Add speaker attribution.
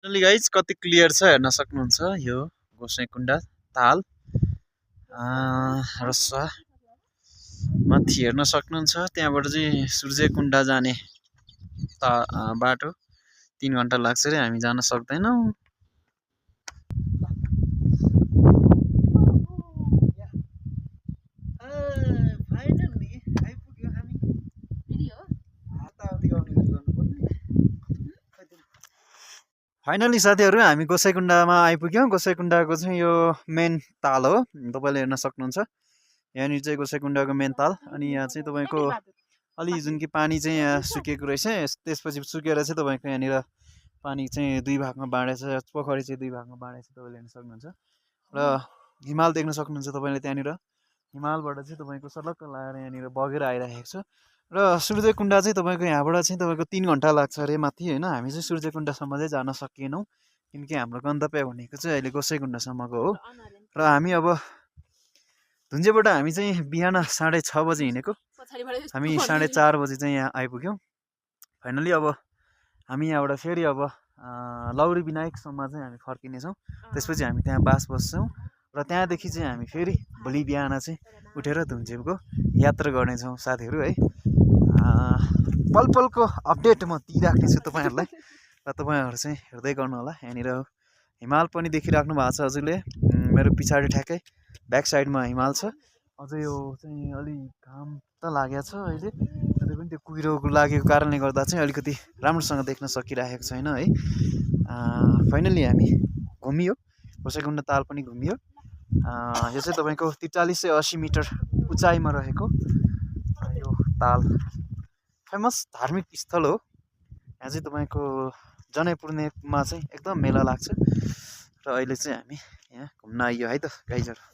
Speaker 1: Finally guys कति clear छ हेर्न सक्नुहुन्छ यो गोसाइँकुण्डा ताल रसुवा माथि हेर्न सक्नुहुन्छ। त्यहाँबाट चाहिँ सूर्यकुण्डा जाने बाटो 3 घन्टा लाग्छ रे, हामी जान सक्दैनौँ। फाइनली साथीहरू हामी गोसाइँकुण्डामा आइपुग्यौँ। गोसाइँकुण्डाको चाहिँ यो मेन ताल हो, तपाईँले हेर्न सक्नुहुन्छ। यहाँनिर चाहिँ गोसाइँकुण्डाको मेन ताल। अनि यहाँ चाहिँ तपाईँको अलि जुन कि पानी चाहिँ यहाँ सुकेको रहेछ। त्यसपछि सुकेर चाहिँ तपाईँको यहाँनिर पानी चाहिँ 2 भागमा बाँडेछ, पोखरी चाहिँ 2 भागमा बाँडेछ, तपाईँले हेर्न सक्नुहुन्छ। र हिमाल देख्न सक्नुहुन्छ तपाईँले त्यहाँनिर। हिमालबाट चाहिँ तपाईँको सलक्क लगाएर यहाँनिर बगेर आइरहेको छ। र सूर्यकुण्डा चाहिँ तपाईँको यहाँबाट चाहिँ तपाईँको 3 घन्टा लाग्छ अरे माथि होइन। हामी चाहिँ सूर्यकुण्डासम्म चाहिँ जान सकेनौँ, किनकि हाम्रो गन्तव्य भनेको चाहिँ अहिले गोसाइँकुण्डासम्मको हो। र हामी अब धुन्जेबाट हामी चाहिँ बिहान 6:30 बजी हिँडेको, हामी 4:30 बजी चाहिँ यहाँ आइपुग्यौँ। फाइनली अब हामी यहाँबाट फेरि अब लौरी विनायकसम्म चाहिँ हामी फर्किनेछौँ। त्यसपछि हामी त्यहाँ बास बस्छौँ र त्यहाँदेखि चाहिँ हामी फेरि भोलि बिहान चाहिँ उठेर धुन्जेको यात्रा गर्नेछौँ साथीहरू है। पल पलको अपडेट म दिइराख्नेछु तपाईँहरूलाई र तपाईँहरू चाहिँ हेर्दै गर्नु होला। यहाँनिर हिमाल पनि देखिराख्नु भएको छ हजुरले, मेरो पछाडि ठ्याक्कै ब्याक साइडमा हिमाल छ। अझ यो चाहिँ अलि घाम त लागेको छ अहिले, तरै पनि त्यो कुहिरो लागेको कारणले गर्दा चाहिँ अलिकति राम्रोसँग देख्न सकिरहेको छैन है। फाइनली हामी घुमियो, गोसाइँकुण्डा ताल पनि घुमियो। यो चाहिँ तपाईँको 4380 मिटर उचाइमा रहेको यो ताल फेमस धार्मिक स्थल हो। यहाँ चाहिँ तपाईँको जनै पूर्णिमामा चाहिँ एकदम मेला लाग्छ। र अहिले चाहिँ हामी यहाँ घुम्न आइयो है त गाइजहरू।